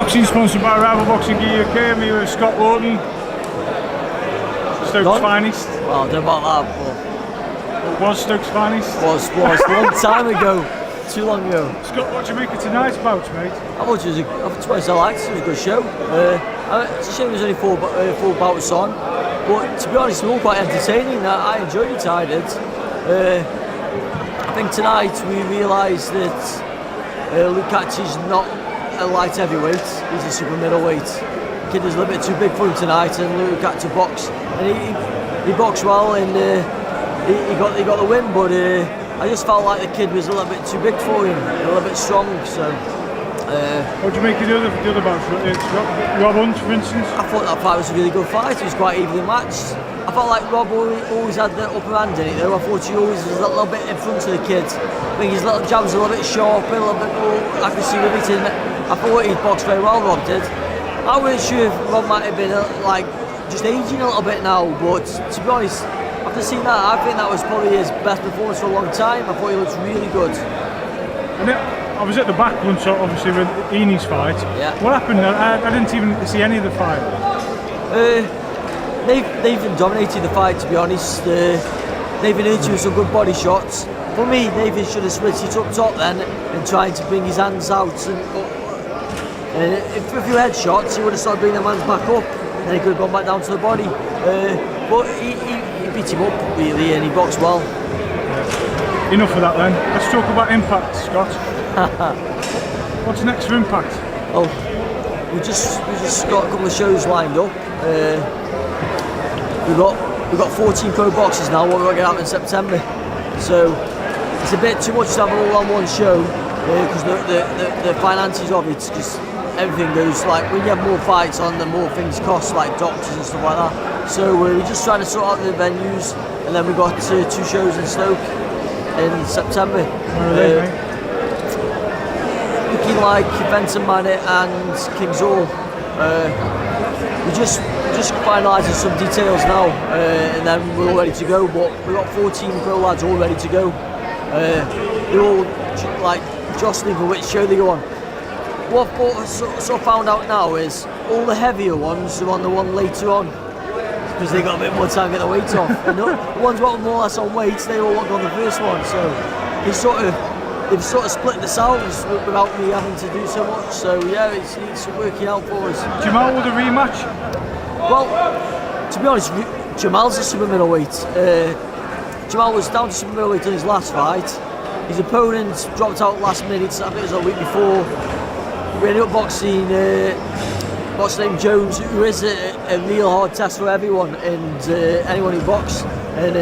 Boxing sponsored by Rival Boxing Gear UK. I'm here with Scott Lawton, Stokes' finest. Well, I don't know about that, but Was Stokes' finest? was a long time ago, too long ago. Scott, what do you make of tonight's bout, mate? I thought it was I liked it. It was a good show. It's a shame there's only four bouts on, but to be honest, they were all quite entertaining. I enjoyed it. I did. I think tonight we realised that Lukaci's not a light heavyweight, he's a super middleweight. The kid was a little bit too big for him tonight, and Lukac to box, and he boxed well, and he got the win. But I just felt like the kid was a little bit too big for him, a little bit strong. So. What do you make of the other bouts? Rob Hunt, for instance? I thought that fight was a really good fight. It was quite evenly matched. I felt like Rob always had the upper hand in it though. I thought he always was a little bit in front of the kid. I think his little jabs a little bit sharper, a little bit more accuracy with it. And I thought he boxed very well, Rob did. I wasn't sure if Rob might have been just aging a little bit now, but to be honest, after seeing that, I think that was probably his best performance for a long time. I thought he looked really good. And I was at the back once, obviously, with Eni's fight. Yeah. What happened? I didn't even see any of the fight. Nathan dominated the fight, to be honest. Nathan into some good body shots. For me, Nathan should have split it up top then and trying to bring his hands out. And if a few headshots, he would have started bringing the hands back up, and he could have gone back down to the body. But he beat him up really, and he boxed well. Yeah. Enough of that then. Let's talk about Impact, Scott. What's next for Impact? Oh, we just got a couple of shows lined up. We've got 14 pro boxes now. What we're going to get out in September. So it's a bit too much to have all on one show because the finances of it. Because everything goes like when you have more fights on, the more things cost, like doctors and stuff like that. So we're just trying to sort out the venues, and then we've got 2 shows in Stoke in September. Looking like Benton Manor and King's Hall. We're just finalising some details now, and then we're all ready to go. But we've got 14 pro lads all ready to go. They're all like jostling for which show they go on. What I've sort of found out now is all the heavier ones are on the one later on because they got a bit more time to get the weight off. And the ones what were more or less on weights, they all want on the first one. So they've sort of split the sounds without me having to do so much. So yeah, it's working out for us. Jamal with a rematch? Well, to be honest, Jamal's a super middleweight. Jamal was down to super middleweight in his last fight. His opponent dropped out last minute, I think it was a week before. We ended up boxing what's named Jones, who is a real hard test for everyone and anyone who boxes. And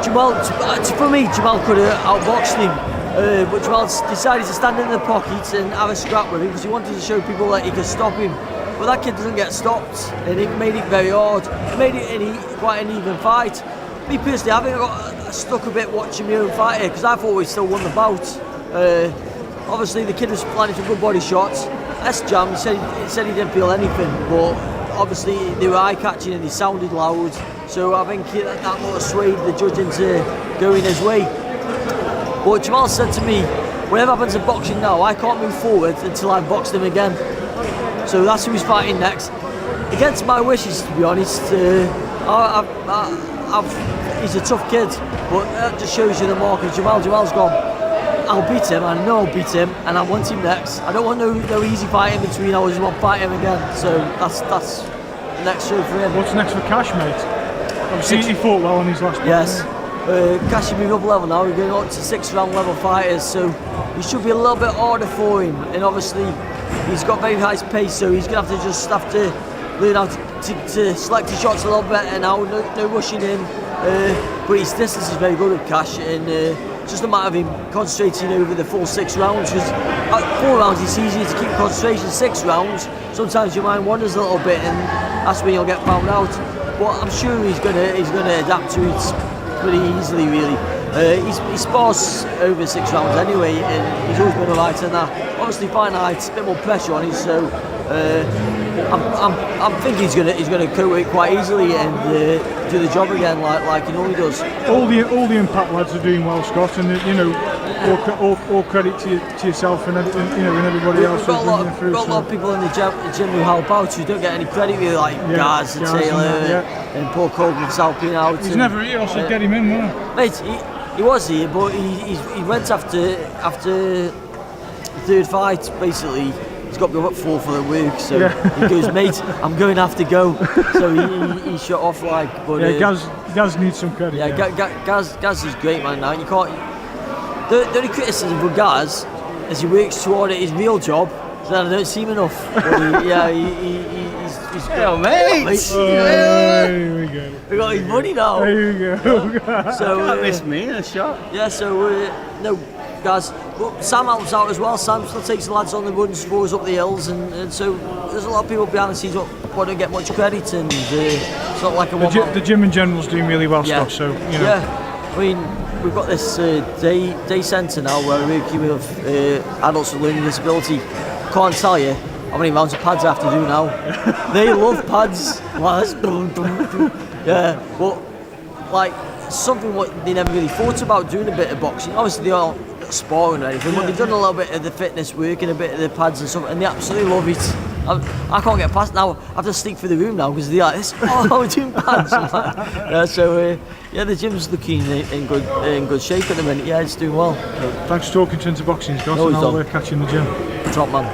Jamal, for me, Jamal could have outboxed him, but Jamal decided to stand in the pocket and have a scrap with him because he wanted to show people that he could stop him. But that kid doesn't get stopped, and it made it very hard. It made it quite an even fight. Me personally, I think I got stuck a bit watching my own fight here because I thought we still won the bout. Obviously, the kid was planning some good body shots. S-Jam said he didn't feel anything, but obviously they were eye-catching and they sounded loud. So I think that would have swayed the judge into going his way. But Jamal said to me, whatever happens in boxing now, I can't move forward until I've boxed him again. So that's who he's fighting next. Against my wishes, to be honest. He's a tough kid, but that just shows you the mark of Jamal. Jamal's gone, I'll beat him, I know I'll beat him, and I want him next. I don't want no easy fight in between, I just want to fight him again. So that's the next show for him. What's next for Cash, mate? Obviously he fought well on his last fight. Yes. Cash should be up level now, we're going up to 6-round level fighters, so he should be a little bit harder for him, and obviously he's got very high pace, so he's going to have to learn how to select his shots a little better now, no rushing in, but his distance is very good with Cash, and it's just a matter of him concentrating over the full 6 rounds, because at 4 rounds it's easier to keep concentration. 6 rounds, sometimes your mind wanders a little bit, and that's when you'll get found out. But I'm sure he's going to adapt to it pretty easily, really. He spars over 6 rounds anyway, and he's always been alright in that. Obviously, fight night, a bit more pressure on him, so I'm thinking he's gonna cope it quite easily and do the job again like he normally does. All the Impact lads are doing well, Scott, and you know, all credit to yourself and you know, and everybody else. We've got a lot of people in the gym who help out who don't get any credit, really, like Gaz and Taylor and Paul Colgan's helping out. He's never here, I should get him in, won't I? Mate, he was here, but he went after third fight, basically. He's got to go up for the work, so he goes, mate, I'm going to have to go. So he shut off like. But Gaz needs some credit. Gaz is great, man. Now you can't. The only criticism for Gaz is he works toward his real job, so I don't see him enough. But he's Hell, mate. Here we go. We got his money now. There you go. So Can't miss me in a shot. yeah, so no, Gaz. But Sam helps out as well. Sam still takes the lads on the runs, throws up the hills, and so there's a lot of people behind the scenes who don't get much credit, and it's not like a the gym in general's doing really well, Scott. So you know. Yeah, I mean, we've got this day centre now where we're working with adults with learning disability. Can't tell you how many rounds of pads I have to do now. They love pads. Yeah, but like something what they never really thought about doing a bit of boxing. Obviously they aren't sparring or anything, but they've done a little bit of the fitness work and a bit of the pads and stuff, and they absolutely love it. I can't get past now. I have to sneak through the room now because they're like, "Oh, we're doing pads." The gym's looking in good shape at the minute. Yeah, it's doing well. Thanks for talking to Intuboxing, Scott, and I'll catch you in the gym. Top man.